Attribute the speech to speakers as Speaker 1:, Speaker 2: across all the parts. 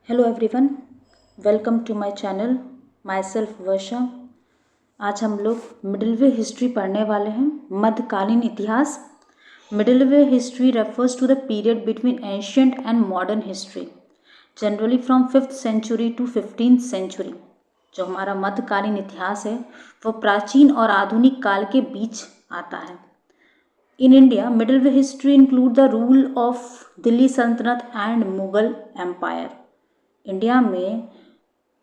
Speaker 1: Hello everyone, welcome to my channel. Myself Varsha. आज हम लोग मिडिल वे हिस्ट्री पढ़ने वाले हैं, मध्यकालीन इतिहास। Medieval history refers to the period between ancient and modern history, generally from 5th century to 15th century. जो हमारा मध्यकालीन इतिहास है वो प्राचीन और आधुनिक काल के बीच आता है। In India, Middle Way history include the rule of Delhi सल्तनत एंड मुगल एम्पायर। इंडिया में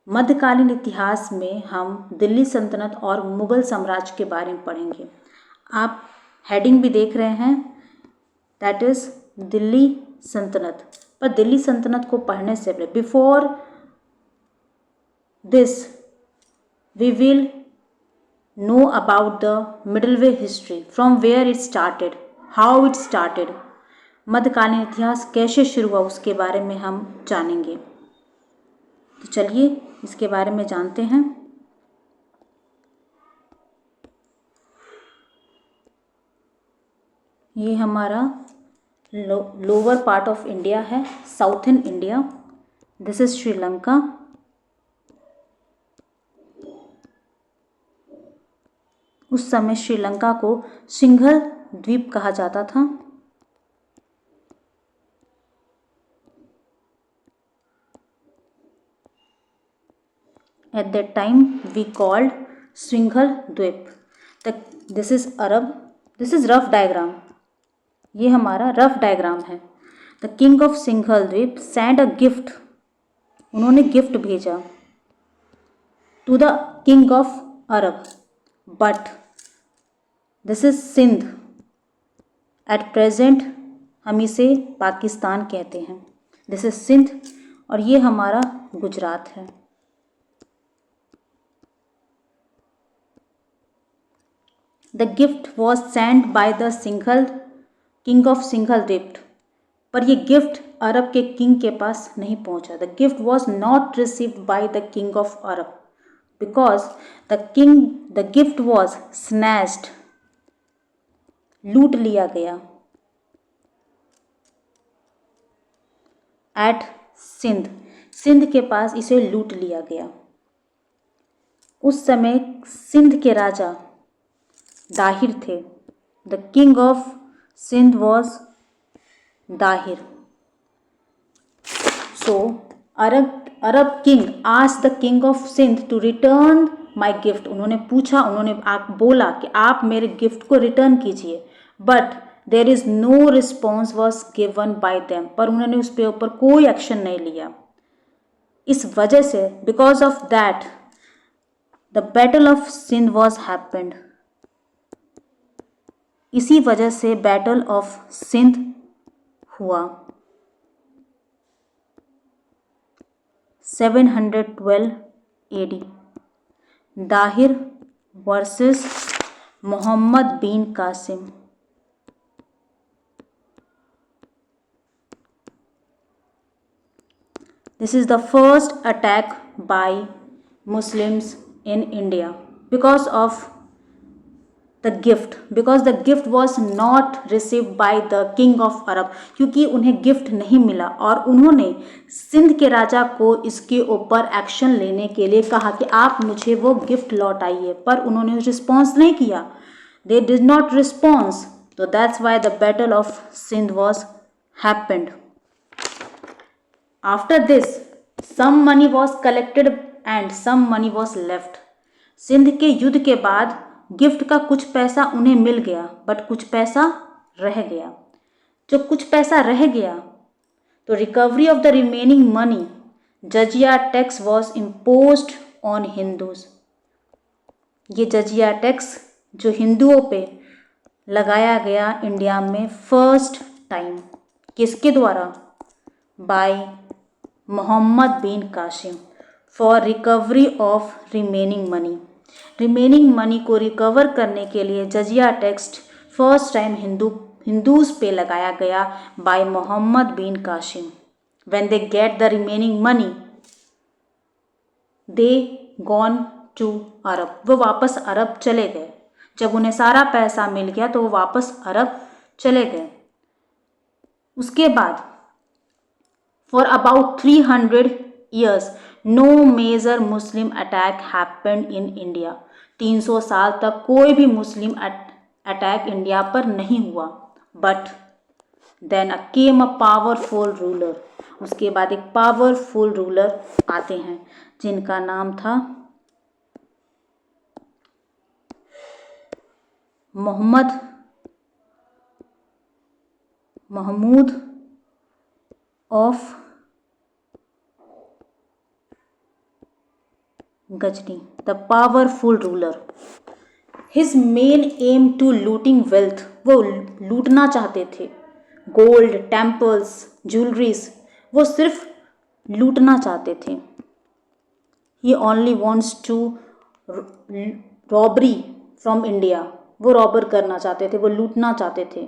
Speaker 1: मध्यकालीन इतिहास में हम दिल्ली सल्तनत और मुगल साम्राज्य के बारे में पढ़ेंगे। आप हेडिंग भी देख रहे हैं, दैट इज दिल्ली सल्तनत। पर दिल्ली सल्तनत को पढ़ने से पहले, before this we will know about the middle way history, from where it started, how it started। मध्यकालीन इतिहास कैसे शुरू हुआ उसके बारे में हम जानेंगे। तो चलिए इसके बारे में जानते हैं। ये हमारा लोअर पार्ट ऑफ इंडिया है, southern India. This is Sri Lanka. उस समय श्रीलंका को सिंघल द्वीप कहा जाता था। At that time we called Singhal Dweep. This is Arab. This is rough diagram. ये हमारा रफ डायग्राम है। The king of Singhal Dweep send a gift. उन्होंने गिफ्ट भेजा to the king of Arab, but this is Sindh. At present हम इसे पाकिस्तान कहते हैं। This is Sindh और ये हमारा गुजरात है। The gift was send by the Singhal king of Singhal द्वीप। पर ये गिफ्ट अरब के किंग के पास नहीं पहुंचा। The gift was not received by the king of Arab because the gift was snatched. लूट लिया गया एट सिंध। सिंध के पास इसे लूट लिया गया। उस समय सिंध के राजा दाहिर थे। The king of Sindh was Dahir. So Arab king asked the king of Sindh to return my gift. उन्होंने पूछा, आप बोला कि आप मेरे गिफ्ट को रिटर्न कीजिए, but there is no response was given by them. पर उन्होंने उस पे ऊपर कोई एक्शन नहीं लिया। इस वजह से, because of that, the battle of Sindh was happened. इसी वजह से बैटल ऑफ सिंध हुआ। 712 AD। Dahir versus Mohammad bin Qasim. This is the first attack by Muslims in India because of the gift, because the gift was not received by the king of Arab। क्योंकि उन्हें gift नहीं मिला और उन्होंने सिंध के राजा को इसके ऊपर एक्शन लेने के लिए कहा कि आप मुझे वो गिफ्ट लौटाइए, पर उन्होंने रिस्पॉन्स नहीं किया। They did not response. तो that's why the battle of Sindh was happened. After this some money was collected and some money was left. Sindh के युद्ध के बाद गिफ्ट का कुछ पैसा उन्हें मिल गया, बट कुछ पैसा रह गया। जो कुछ पैसा रह गया, तो recovery of the remaining money, जजिया tax was imposed on Hindus. ये जजिया टैक्स जो हिंदुओं पे लगाया गया इंडिया में फर्स्ट टाइम, किसके द्वारा? By Mohammad bin Qasim, for recovery of remaining money. Remaining money को रिकवर करने के लिए जजिया टैक्स फर्स्ट टाइम हिंदूज पे लगाया गया by Mohammad bin Qasim. When they get the remaining money, they gone to Arab. वो वापस अरब चले गए। जब उन्हें सारा पैसा मिल गया तो वो वापस अरब चले गए। उसके बाद for about 300 years, no major Muslim attack happened in India. 300 साल तक कोई भी मुस्लिम अटैक इंडिया पर नहीं हुआ. But then came a powerful ruler. उसके बाद एक पावरफुल रूलर आते हैं जिनका नाम था Mahmud of Ghazni, the powerful ruler. His main aim to looting wealth. वो लूटना चाहते थे. गोल्ड, टेम्पल्स, ज्वेलरीज, वो सिर्फ लूटना चाहते थे. He only wants to robbery from India. वो रॉबर करना चाहते थे, वो लूटना चाहते थे.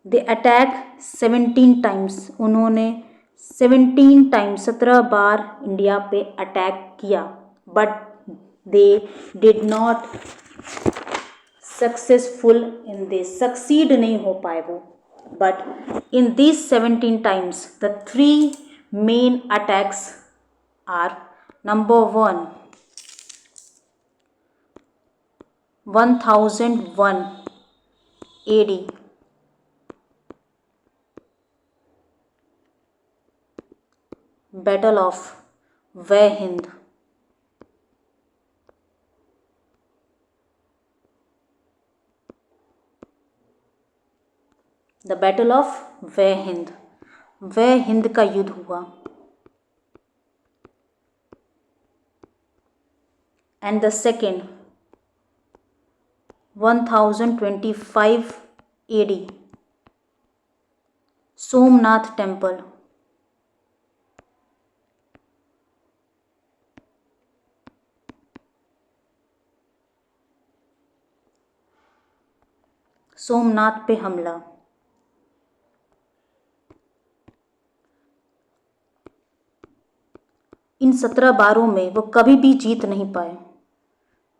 Speaker 1: They attack 17 times. उन्होंने 17 टाइम्स 17 बार इंडिया पे अटैक किया. But they did not successful in this. Succeed नहीं हो पाए वो. But in this 17 times the 3 main attacks are. Number 1, 1001 AD, Battle of Vay Hind. The battle of Waihind. वय हिंद का युद्ध हुआ. And the second 1025 AD, Somnath temple. Somnath पे हमला. इन 17 बारों में वो कभी भी जीत नहीं पाए.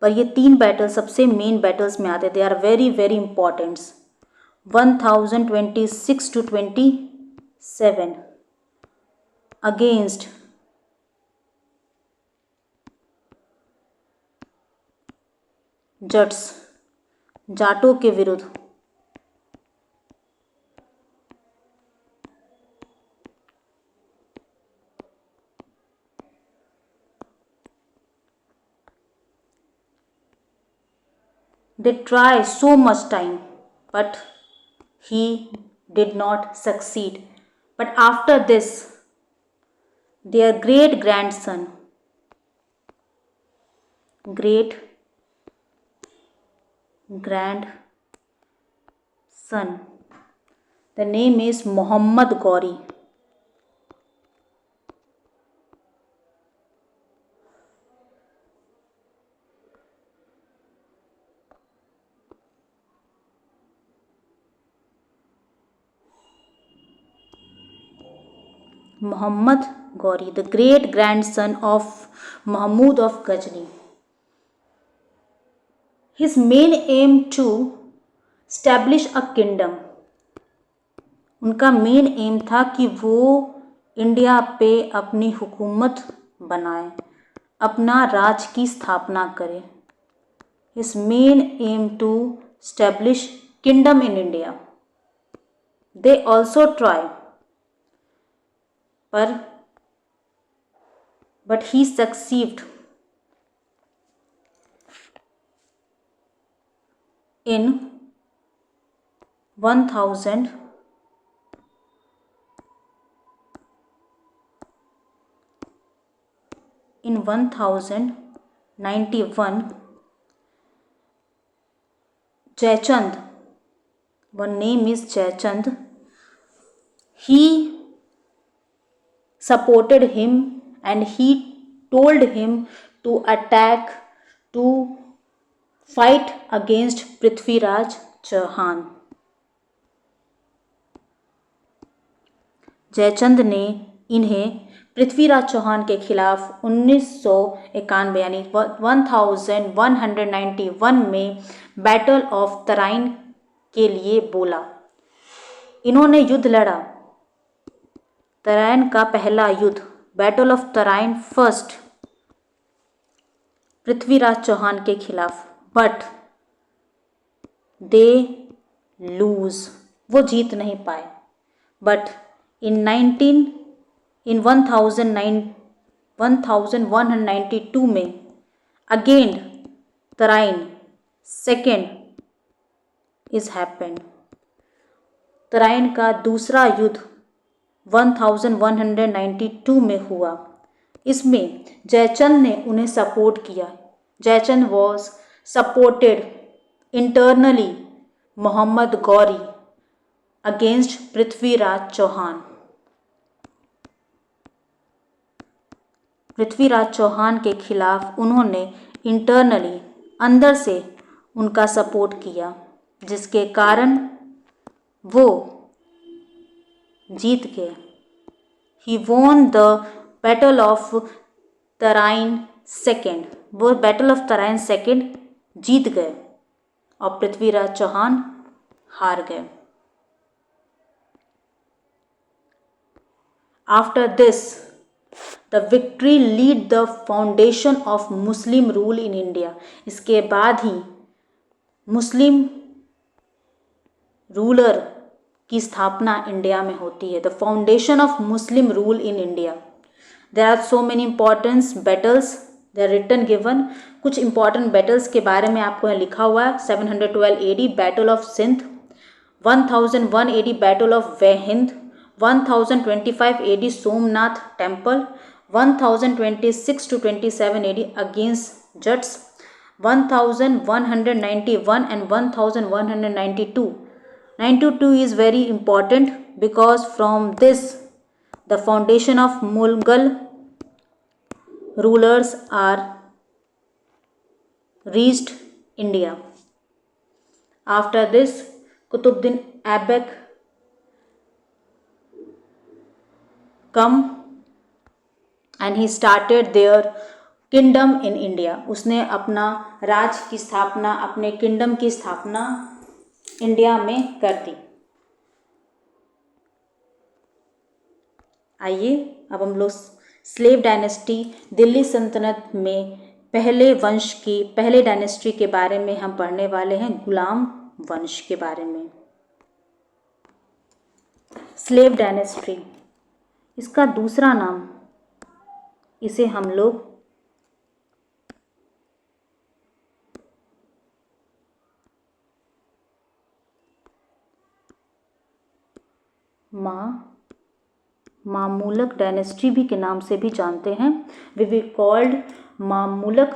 Speaker 1: पर ये 3 बैटल सबसे मेन बैटल्स में आते. They are very very importants. 1026 to 27 against Jats, जाटों के विरुद्ध. They try so much time, but he did not succeed. But after this, their great grandson, the name is Muhammad Ghori. Muhammad Ghori, the great grandson of Mahmud of Ghazni. His main aim to establish a kingdom. उनका main M था कि वो India पे अपनी हुकूमत बनाए, अपना राज की स्थापना करे. His main aim to establish kingdom in India. They also try, but he succeeded in 1091. Jaichand, one name is Jaichand, he supported him and he told him to attack, to fight against Prithviraj Chauhan. Jaichand ने इन्हें पृथ्वीराज चौहान के खिलाफ 1991 यानी 1191 में battle of Tarain के लिए बोला. इन्होंने युद्ध लड़ा. तराइन का पहला युद्ध battle of Tarain first Prithviraj Chauhan के खिलाफ, बट दे लूज, वो जीत नहीं पाए। बट इन 1192 में again Tarain second is happened. Tarain का दूसरा युद्ध 1192 में हुआ। इसमें जयचंद ने उन्हें सपोर्ट किया। Jaichand was supported internally Mohammad Ghori against Prithviraj Chauhan. Prithviraj Chauhan के खिलाफ उन्होंने इंटरनली अंदर से उनका सपोर्ट किया, जिसके कारण वो जीत गए। He won the battle of Tarain second, वो बैटल ऑफ तराइन सेकेंड जीत गए और पृथ्वीराज चौहान हार गए। After this the victory lead the foundation of Muslim rule in India. इसके बाद ही मुस्लिम रूलर की स्थापना इंडिया में होती है। The foundation of Muslim rule in India. There are so many important battles, they are written given. कुछ important battles के बारे में आपको यहाँ लिखा हुआ है। 712 AD battle of Sindh, 1001 AD battle of Waihind, 1025 AD Somnath temple, 1026 to 27 AD against Jats, 1191 and 1192. 92 is very important because from this the foundation of Mughal rulers are reached India. After this, Qutbuddin Aibak come and he started their kingdom in India. उसने अपना राज की स्थापना, अपने kingdom की स्थापना India में कर दी। आइए अब हम लोग स्लेव डायनेस्टी, दिल्ली सल्तनत में पहले डायनेस्टी के बारे में हम पढ़ने वाले हैं, गुलाम वंश के बारे में। स्लेव डायनेस्टी, इसका दूसरा नाम, इसे हम लोग मामूलक डायनेस्टी भी के नाम से भी जानते हैं। We will called Mamluk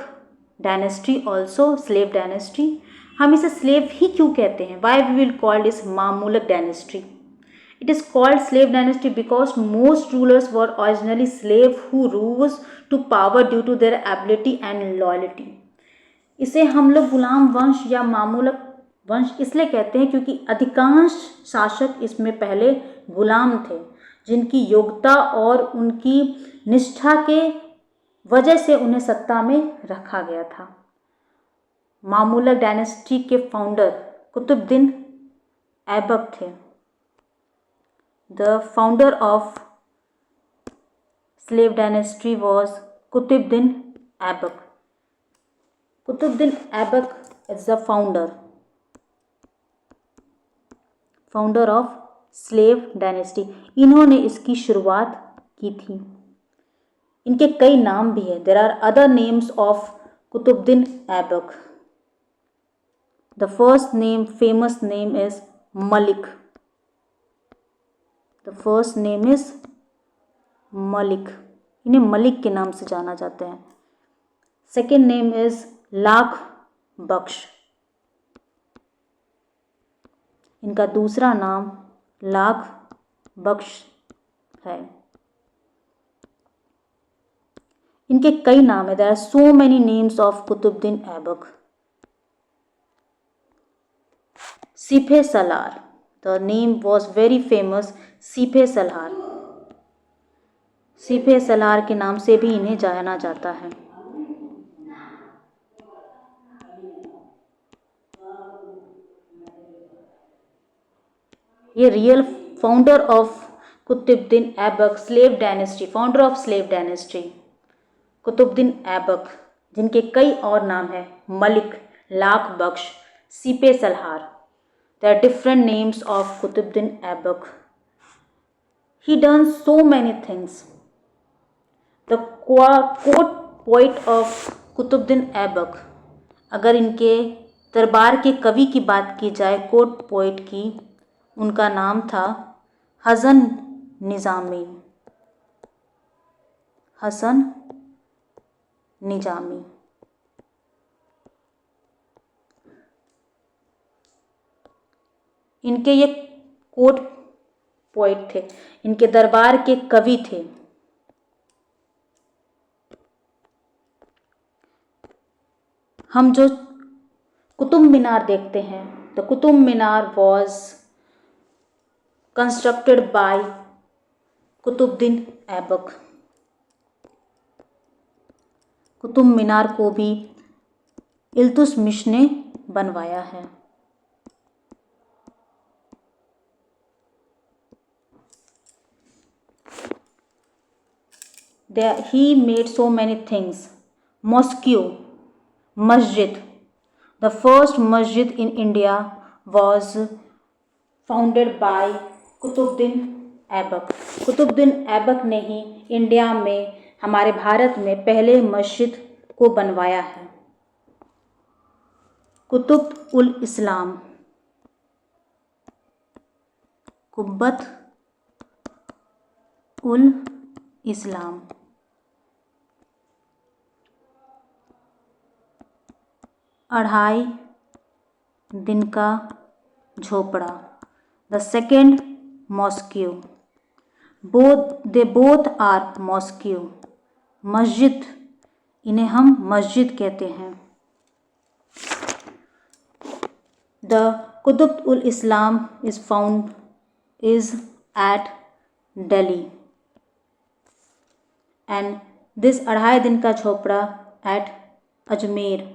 Speaker 1: dynasty also slave dynasty. हम इसे स्लेव ही क्यों कहते हैं? वाई वी विल कॉल्ड इस मामूलक dynasty? It is called slave dynasty because most rulers were originally slave who rose to power due to their ability and loyalty. इसे हम लोग गुलाम वंश या मामूलक वंश इसलिए कहते हैं क्योंकि अधिकांश शासक इसमें पहले गुलाम थे, जिनकी योग्यता और उनकी निष्ठा के वजह से उन्हें सत्ता में रखा गया था। मामूलक डायनेस्टी के फाउंडर कुतुबुद्दीन ऐबक थे। The founder of slave dynasty was Qutbuddin Aibak. Qutbuddin Aibak is the founder of slave dynasty. इन्होंने इसकी शुरुआत की थी। इनके कई नाम भी हैं। There are other names of Qutbuddin Aibak. The first name, famous name is Malik. The first name is Malik, इन्हें मलिक के नाम से जाना जाता है। सेकेंड नेम इज लाख बख्श, इनका दूसरा नाम लाख बख्श है। इनके कई नाम है। There are so many names of Qutbuddin Aibak. Sipah Salar, the name was very famous. Sipah Salar, Sipah Salar के नाम से भी इन्हें जाना जाता है। ये real founder of Qutbuddin Aibak, slave dynasty, founder of slave dynasty Qutbuddin Aibak, जिनके कई और नाम हैं, Malik, Lakh Bakhsh, Sipah Salher. There are different names of Qutbuddin Aibak. He done so many things. The court poet of Qutbuddin Aibak, अगर इनके दरबार के कवि की बात की जाए, कोर्ट पोइट की, उनका नाम था हसन निज़ामी. हसन निज़ामी. इनके ये कोर्ट पोइट थे, इनके दरबार के कवि थे. हम जो कुतुब मीनार देखते हैं, the Qutub Minar was constructed by Qutbuddin Aibak. Qutub Minar को भी इल्तुतमिश ने बनवाया है. He made so many things. Mosque, masjid. The first masjid in India was founded by Qutubuddin Aibak. Qutubuddin Aibak ने ही इंडिया में, हमारे भारत में पहले मस्जिद को बनवाया है. कुतुब उल इस्लाम, कुब्बत ul Islam. Adhai Din Ka Jhonpra. The second mosque. They both are mosque. मस्जिद, इन्हें हम मस्जिद कहते हैं. The Qutub ul Islam is at Delhi and this अढ़ाई Din Ka झोपड़ा at Ajmer.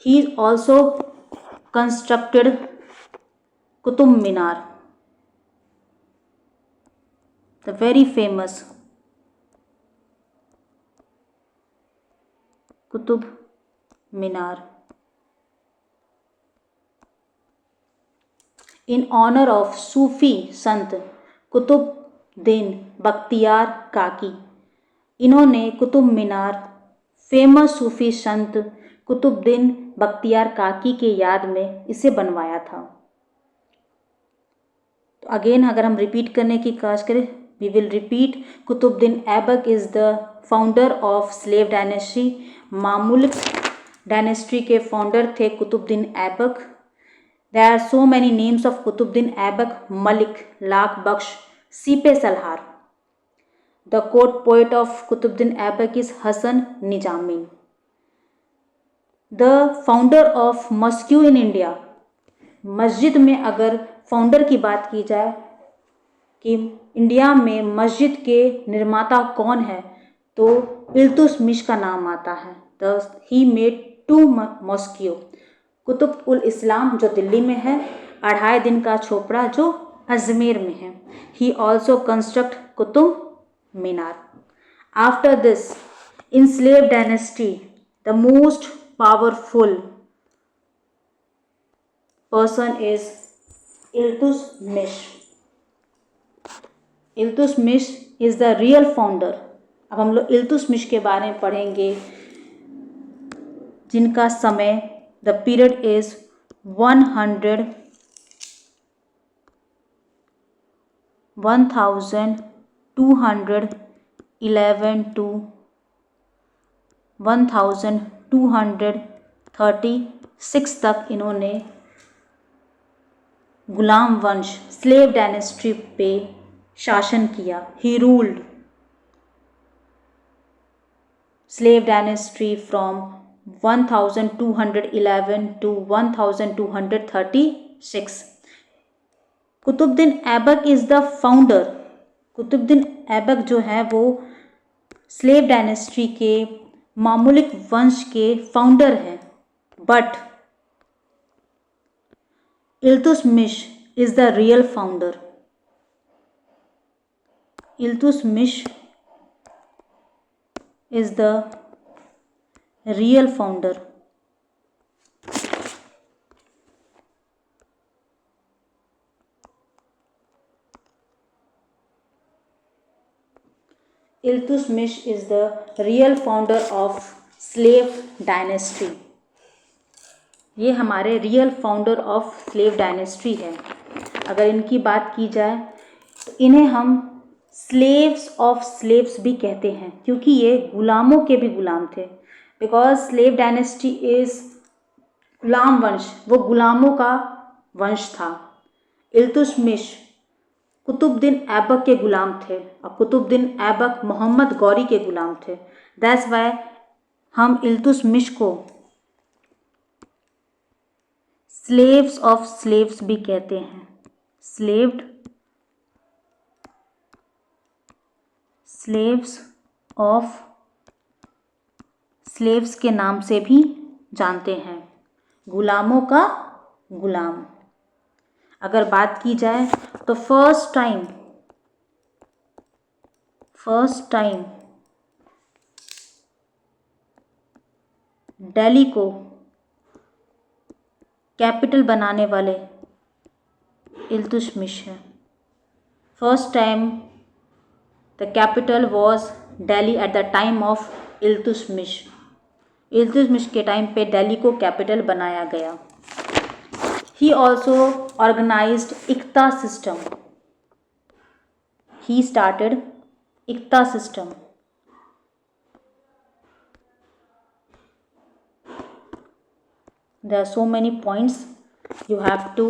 Speaker 1: He also constructed Qutub Minar, the very famous Qutub Minar, in honor of Sufi Sant Qutubuddin Bakhtiyar काकी. इन्होंने कुतुब मीनार फेमस सूफी संत कुतुबुद्दीन बख्तियार काकी के याद में इसे बनवाया था. तो अगेन अगर हम रिपीट करने की कोशिश करें, we will repeat. Qutbuddin Aibak is the founder of slave dynasty. Mamluk dynasty के फाउंडर थे Qutbuddin Aibak. There are so many names of Qutbuddin Aibak. Malik, Lakh Bakhsh, Sipah Salar. The court poet of Qutbuddin Aibak is Hasan Nizami. The founder of mosque in India. मस्जिद में अगर फाउंडर की बात की जाए कि इंडिया में मस्जिद के निर्माता कौन है, तो इल्तुतमिश का नाम आता है. He made 2 mosque. Qutub ul Islam जो दिल्ली में है, अढ़ाई दिन का झोपड़ा जो अजमेर में है. He also construct Qutub Minar. After this, in slave dynasty, the most powerful person is Iltutmish. Iltutmish is the real founder. अब हम लोग इल्तुतमिश के बारे में पढ़ेंगे, जिनका समय, द पीरियड इज 1211 to 1236 तक इन्होंने गुलाम वंश, स्लेव डायनेस्टी पे शासन किया. He ruled slave dynasty from 1211 to 1236. Qutubuddin Aibak is the founder. Qutubuddin Aibak जो है वो स्लेव डायनेस्टी के मामुलिक वंश के फाउंडर हैं. But Iltutmish is the real founder. Iltutmish is the real founder. Iltutmish is the real founder of slave dynasty. ये हमारे real founder of slave dynasty है। अगर इनकी बात की जाए तो इन्हें हम स्लेव्स ऑफ स्लेव्स भी कहते हैं, क्योंकि ये गुलामों के भी गुलाम थे। बिकॉज स्लेव डायनेस्टी इज गुलाम वंश, वो गुलामों का वंश था। इल्तुतमिश कुतुबुद्दीन ऐबक के गुलाम थे और कुतुबुद्दीन ऐबक मोहम्मद गौरी के गुलाम थे। दैट्स वाई हम इल्तुतमिश को स्लेव्स ऑफ स्लेव्स भी कहते हैं। स्लेव्स ऑफ स्लेव्स के नाम से भी जानते हैं, गुलामों का गुलाम। अगर बात की जाए तो फर्स्ट टाइम दिल्ली को कैपिटल बनाने वाले इल्तुतमिश है। First time the capital was Delhi at the time of Iltutmish. Iltutmish के टाइम पे दिल्ली को कैपिटल बनाया गया। He also organized Iqta system. He started Iqta system. There are so many points you have to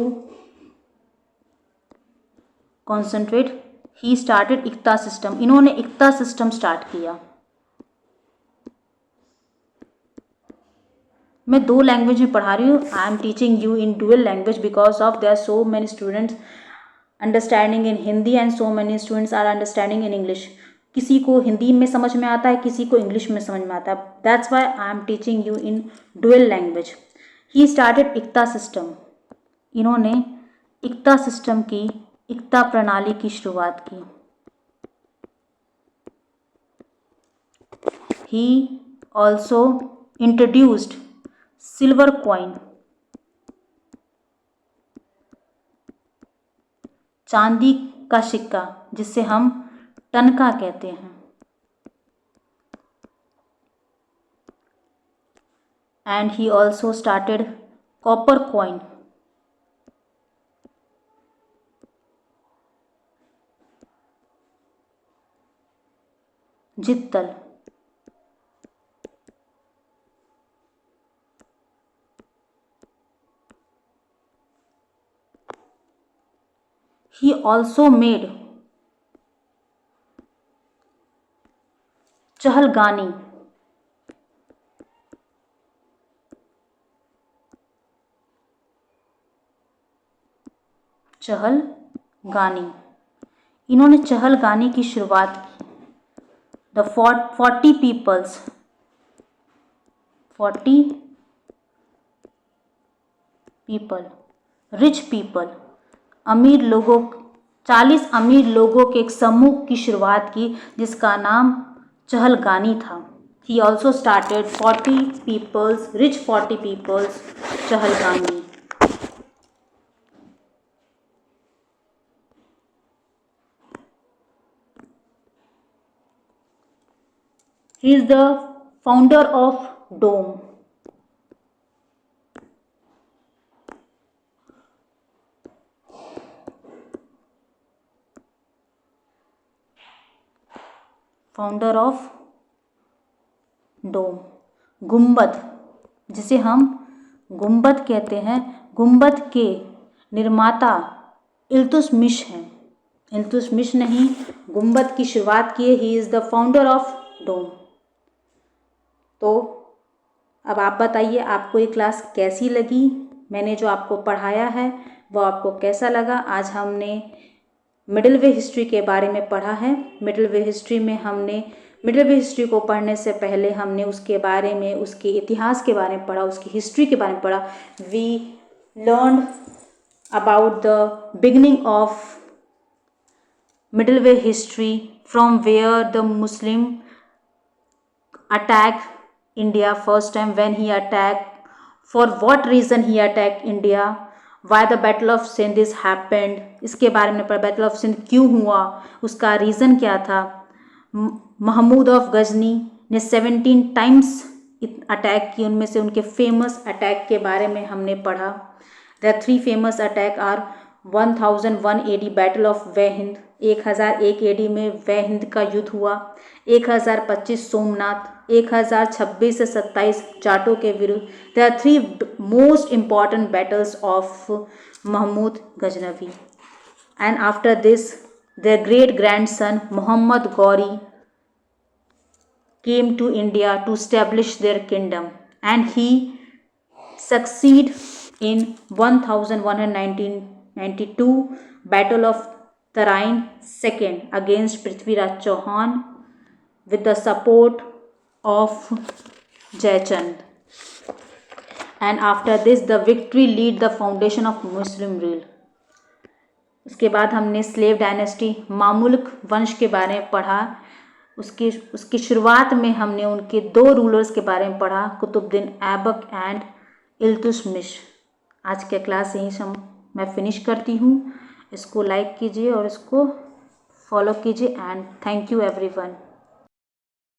Speaker 1: concentrate. He started Iqta system. इन्होंने Iqta system start किया। मैं 2 language में पढ़ा रही हूँ। I am teaching you in dual language because of there are so many students understanding in Hindi and so many students are understanding in English. किसी को हिंदी में समझ में आता है, किसी को इंग्लिश में समझ में आता है। That's why I am teaching you in dual language. He started iqta system. इन्होंने इक्ता सिस्टम की, इक्ता प्रणाली की शुरुआत की। He also introduced silver coin, चांदी का सिक्का जिसे हम टनका कहते हैं। And he also started copper coin, jital. He also made Chahalgani, Chahalgani. इन्होंने चहलगानी की शुरुआत की। The 40 peoples, 40 people, rich people, अमीर लोगों, 40 अमीर लोगों के एक समूह की शुरुआत की जिसका नाम चहलगानी था। He also started 40 peoples, rich 40 peoples, Chahalgani. He is the founder of Dome. Founder of dome, गुंबद जिसे हम गुंबद कहते हैं। गुंबद के निर्माता इल्तुतमिश हैं। इल्तुतमिश ने ही गुंबद की शुरुआत की है। He is the founder of dome. तो अब आप बताइए आपको ये क्लास कैसी लगी। मैंने जो आपको पढ़ाया है वो आपको कैसा लगा। आज हमने मिडिल वे हिस्ट्री के बारे में पढ़ा है। मिडिल वे हिस्ट्री में हमने मिडिल वे हिस्ट्री को पढ़ने से पहले हमने उसके बारे में, उसके इतिहास के बारे में पढ़ा, उसकी हिस्ट्री के बारे में पढ़ा। We learn about the beginning of middle way history, from where the Muslim attacked India first time, when he attacked, for what reason he attacked India, why the battle of Sindh is happened, इसके बारे में पढ़ा, battle of Sindh क्यों हुआ, उसका reason क्या था। Mahmud of Ghazni ने 17 टाइम्स अटैक की, उनमें से उनके फेमस अटैक के बारे में हमने पढ़ा। The 3 famous attack are 1001 AD battle of Waihind, 1001 AD में वे हिंद का युद्ध हुआ। 1025 सोमनाथ, 1026 से 27 जाटों के विरुद्ध। They are 3 most important battles of Mahmud Ghaznavi. And after this their great grandson Muhammad Ghori came to India to establish their kingdom, and he succeeded in 1192 Battle of Tarain II against Prithviraj Chauhan with the support of Jayachand. And after this the victory laid the foundation of Muslim rule. उसके बाद हमने slave dynasty, मामुल्क वंश के बारे में पढ़ा। उसकी शुरुआत में हमने उनके 2 रूलर्स के बारे में पढ़ा, कुतुबुद्दीन ऐबक एंड इल्तुतमिश। आज के क्लास यहीं मैं फिनिश करती हूँ। इसको लाइक कीजिए और इसको फॉलो कीजिए, एंड थैंक यू एवरीवन।